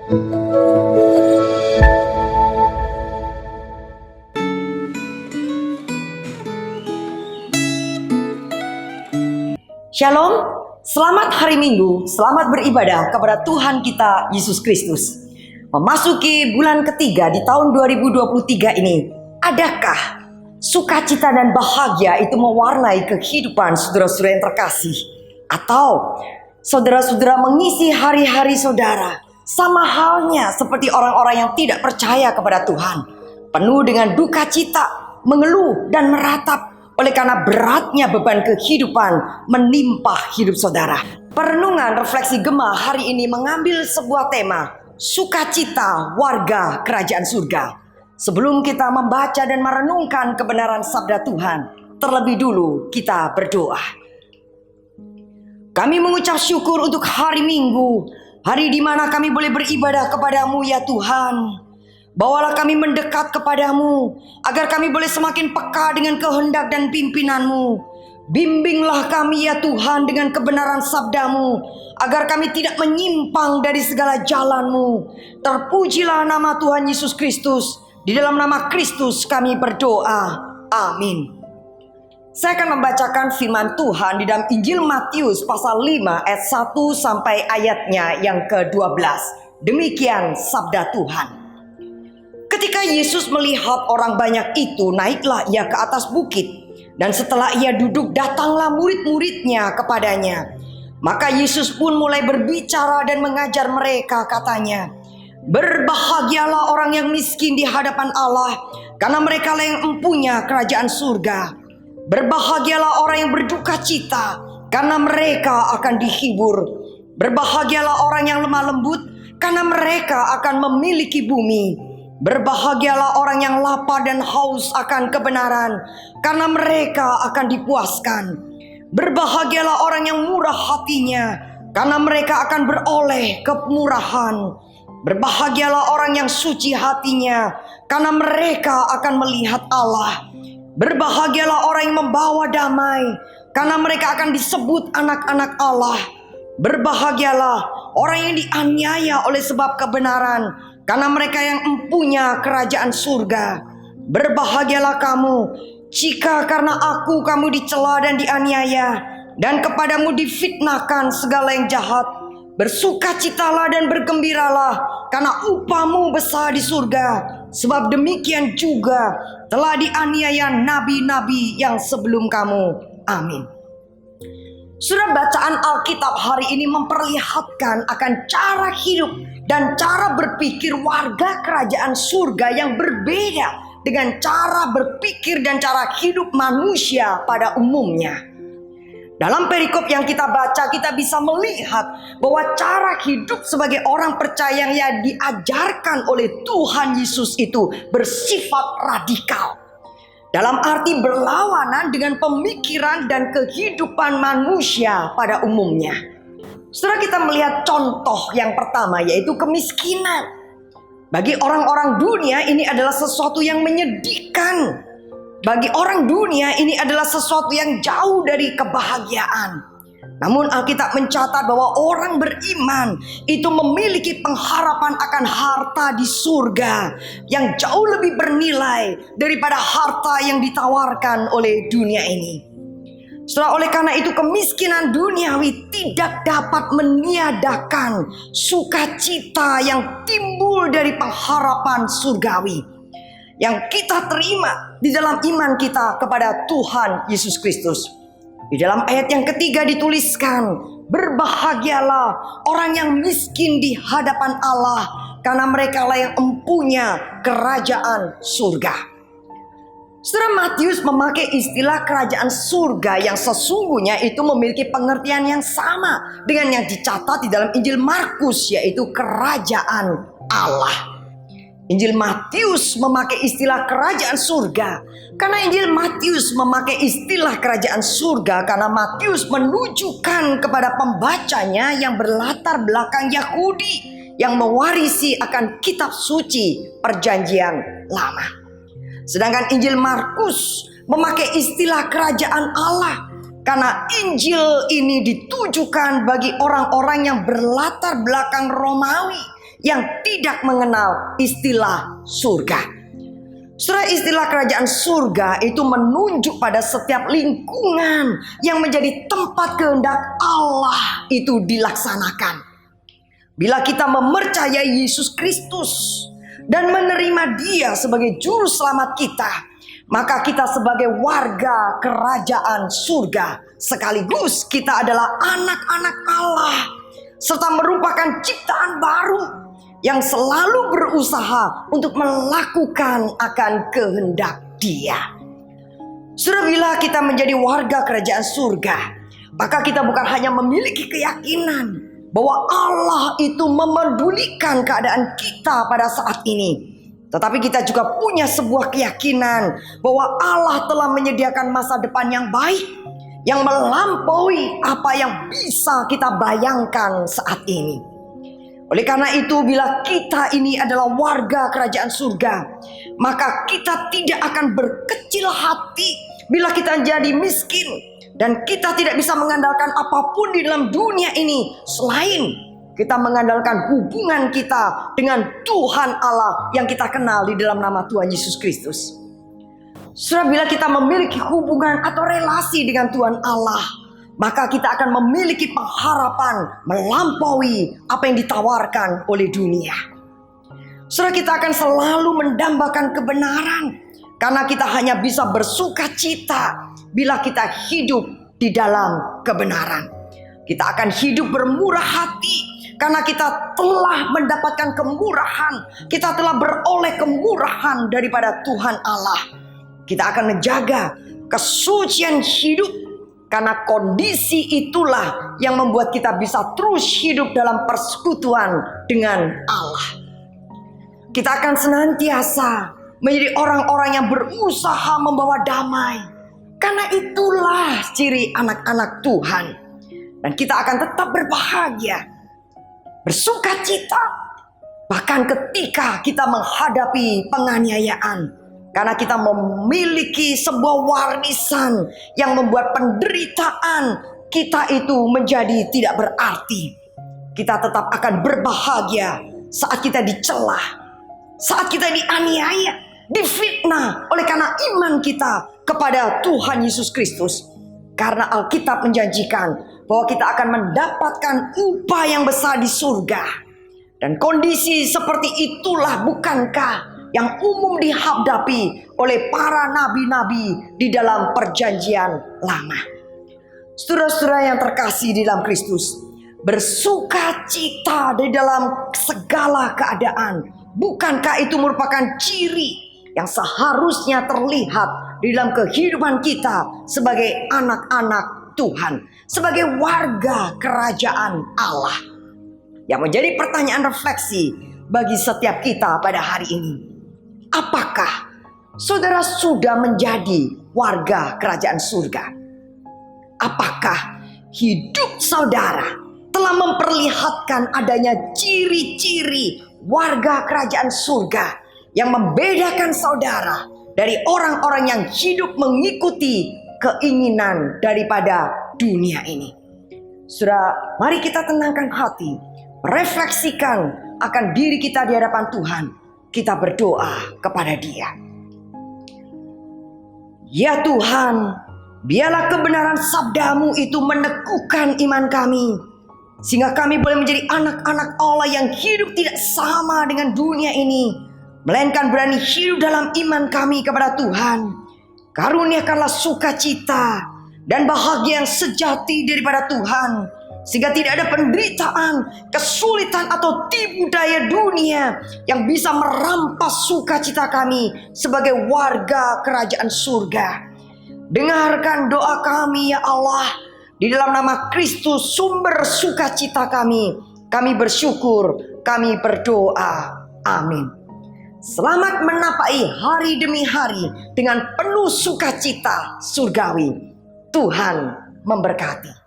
Shalom, selamat hari Minggu, selamat beribadah kepada Tuhan kita Yesus Kristus. Memasuki bulan ketiga di tahun 2023 ini, adakah sukacita dan bahagia itu mewarnai kehidupan saudara-saudara yang terkasih? Atau saudara-saudara mengisi hari-hari saudara sama halnya seperti orang-orang yang tidak percaya kepada Tuhan, penuh dengan duka cita, mengeluh dan meratap oleh karena beratnya beban kehidupan menimpa hidup saudara. Perenungan refleksi Gema hari ini mengambil sebuah tema, sukacita warga kerajaan surga. Sebelum kita membaca dan merenungkan kebenaran sabda Tuhan, terlebih dulu kita berdoa. Kami mengucap syukur untuk hari Minggu, hari di mana kami boleh beribadah kepadamu ya Tuhan. Bawalah kami mendekat kepadamu, agar kami boleh semakin peka dengan kehendak dan pimpinanmu. Bimbinglah kami ya Tuhan dengan kebenaran sabdamu, agar kami tidak menyimpang dari segala jalanmu. Terpujilah nama Tuhan Yesus Kristus. Di dalam nama Kristus kami berdoa. Amin. Saya akan membacakan firman Tuhan di dalam Injil Matius pasal 5 ayat 1 sampai ayatnya yang ke-12. Demikian sabda Tuhan. Ketika Yesus melihat orang banyak itu, naiklah ia ke atas bukit. Dan setelah ia duduk, datanglah murid-muridnya kepadanya. Maka Yesus pun mulai berbicara dan mengajar mereka, katanya, berbahagialah orang yang miskin di hadapan Allah, karena mereka lah yang empunya kerajaan surga. Berbahagialah orang yang berduka cita, karena mereka akan dihibur. Berbahagialah orang yang lemah lembut, karena mereka akan memiliki bumi. Berbahagialah orang yang lapar dan haus akan kebenaran, karena mereka akan dipuaskan. Berbahagialah orang yang murah hatinya, karena mereka akan beroleh kemurahan. Berbahagialah orang yang suci hatinya, karena mereka akan melihat Allah. Berbahagialah orang yang membawa damai, karena mereka akan disebut anak-anak Allah. Berbahagialah orang yang dianiaya oleh sebab kebenaran, karena mereka yang empunya kerajaan surga. Berbahagialah kamu, jika karena aku kamu dicela dan dianiaya, dan kepadamu difitnahkan segala yang jahat. Bersukacitalah dan bergembiralah, karena upahmu besar di surga. Sebab demikian juga telah dianiaya nabi-nabi yang sebelum kamu. Amin. Surah bacaan Alkitab hari ini memperlihatkan akan cara hidup dan cara berpikir warga kerajaan surga yang berbeda dengan cara berpikir dan cara hidup manusia pada umumnya. Dalam perikop yang kita baca, kita bisa melihat bahwa cara hidup sebagai orang percaya yang diajarkan oleh Tuhan Yesus itu bersifat radikal. Dalam arti berlawanan dengan pemikiran dan kehidupan manusia pada umumnya. Setelah kita melihat contoh yang pertama, yaitu kemiskinan. Bagi orang-orang dunia ini adalah sesuatu yang menyedihkan. Bagi orang dunia ini adalah sesuatu yang jauh dari kebahagiaan. Namun Alkitab mencatat bahwa orang beriman itu memiliki pengharapan akan harta di surga yang jauh lebih bernilai daripada harta yang ditawarkan oleh dunia ini. Oleh karena itu kemiskinan duniawi tidak dapat meniadakan sukacita yang timbul dari pengharapan surgawi yang kita terima di dalam iman kita kepada Tuhan Yesus Kristus. Di dalam ayat yang ketiga dituliskan, berbahagialah orang yang miskin di hadapan Allah, karena mereka lah yang empunya kerajaan surga. Saudara, Matius memakai istilah kerajaan surga yang sesungguhnya itu memiliki pengertian yang sama dengan yang dicatat di dalam Injil Markus, yaitu kerajaan Allah. Injil Matius memakai istilah kerajaan surga karena Injil Matius memakai istilah kerajaan surga karena Matius menunjukkan kepada pembacanya yang berlatar belakang Yahudi yang mewarisi akan kitab suci perjanjian lama. Sedangkan Injil Markus memakai istilah kerajaan Allah karena Injil ini ditujukan bagi orang-orang yang berlatar belakang Romawi yang tidak mengenal istilah surga. Saudara, istilah kerajaan surga itu menunjuk pada setiap lingkungan yang menjadi tempat kehendak Allah itu dilaksanakan. Bila kita mempercayai Yesus Kristus dan menerima Dia sebagai juru selamat kita, maka kita sebagai warga kerajaan surga, sekaligus kita adalah anak-anak Allah, serta merupakan ciptaan baru yang selalu berusaha untuk melakukan akan kehendak Dia. Saudara, bila kita menjadi warga kerajaan surga, maka kita bukan hanya memiliki keyakinan bahwa Allah itu memedulikan keadaan kita pada saat ini, tetapi kita juga punya sebuah keyakinan bahwa Allah telah menyediakan masa depan yang baik, yang melampaui apa yang bisa kita bayangkan saat ini. Oleh karena itu, bila kita ini adalah warga kerajaan surga, maka kita tidak akan berkecil hati bila kita jadi miskin, dan kita tidak bisa mengandalkan apapun di dalam dunia ini selain kita mengandalkan hubungan kita dengan Tuhan Allah yang kita kenal di dalam nama Tuhan Yesus Kristus. Saudara, bila kita memiliki hubungan atau relasi dengan Tuhan Allah, maka kita akan memiliki pengharapan melampaui apa yang ditawarkan oleh dunia. Saudara, kita akan selalu mendambakan kebenaran, karena kita hanya bisa bersuka cita bila kita hidup di dalam kebenaran. Kita akan hidup bermurah hati karena kita telah mendapatkan kemurahan. Kita telah beroleh kemurahan daripada Tuhan Allah. Kita akan menjaga kesucian hidup, karena kondisi itulah yang membuat kita bisa terus hidup dalam persekutuan dengan Allah. Kita akan senantiasa menjadi orang-orang yang berusaha membawa damai, karena itulah ciri anak-anak Tuhan. Dan kita akan tetap berbahagia, bersuka cita, bahkan ketika kita menghadapi penganiayaan. Karena kita memiliki sebuah warisan yang membuat penderitaan kita itu menjadi tidak berarti. Kita tetap akan berbahagia saat kita dicela, saat kita dianiaya, difitnah oleh karena iman kita kepada Tuhan Yesus Kristus. Karena Alkitab menjanjikan bahwa kita akan mendapatkan upah yang besar di surga. Dan kondisi seperti itulah bukankah yang umum dihadapi oleh para nabi-nabi di dalam perjanjian lama. Saudara-saudara yang terkasih di dalam Kristus, bersuka cita di dalam segala keadaan, bukankah itu merupakan ciri yang seharusnya terlihat di dalam kehidupan kita sebagai anak-anak Tuhan, sebagai warga kerajaan Allah? Yang menjadi pertanyaan refleksi bagi setiap kita pada hari ini, apakah saudara sudah menjadi warga kerajaan surga? Apakah hidup saudara telah memperlihatkan adanya ciri-ciri warga kerajaan surga yang membedakan saudara dari orang-orang yang hidup mengikuti keinginan daripada dunia ini? Saudara, mari kita tenangkan hati, refleksikan akan diri kita di hadapan Tuhan. Kita berdoa kepada Dia. Ya Tuhan, biarlah kebenaran sabdamu itu meneguhkan iman kami, sehingga kami boleh menjadi anak-anak Allah yang hidup tidak sama dengan dunia ini, melainkan berani hidup dalam iman kami kepada Tuhan. Karuniakanlah sukacita dan bahagia yang sejati daripada Tuhan, sehingga tidak ada penderitaan, kesulitan atau tipu daya dunia yang bisa merampas sukacita kami sebagai warga kerajaan surga. Dengarkan doa kami ya Allah, di dalam nama Kristus sumber sukacita kami. Kami bersyukur, kami berdoa. Amin. Selamat menapai hari demi hari dengan penuh sukacita surgawi. Tuhan memberkati.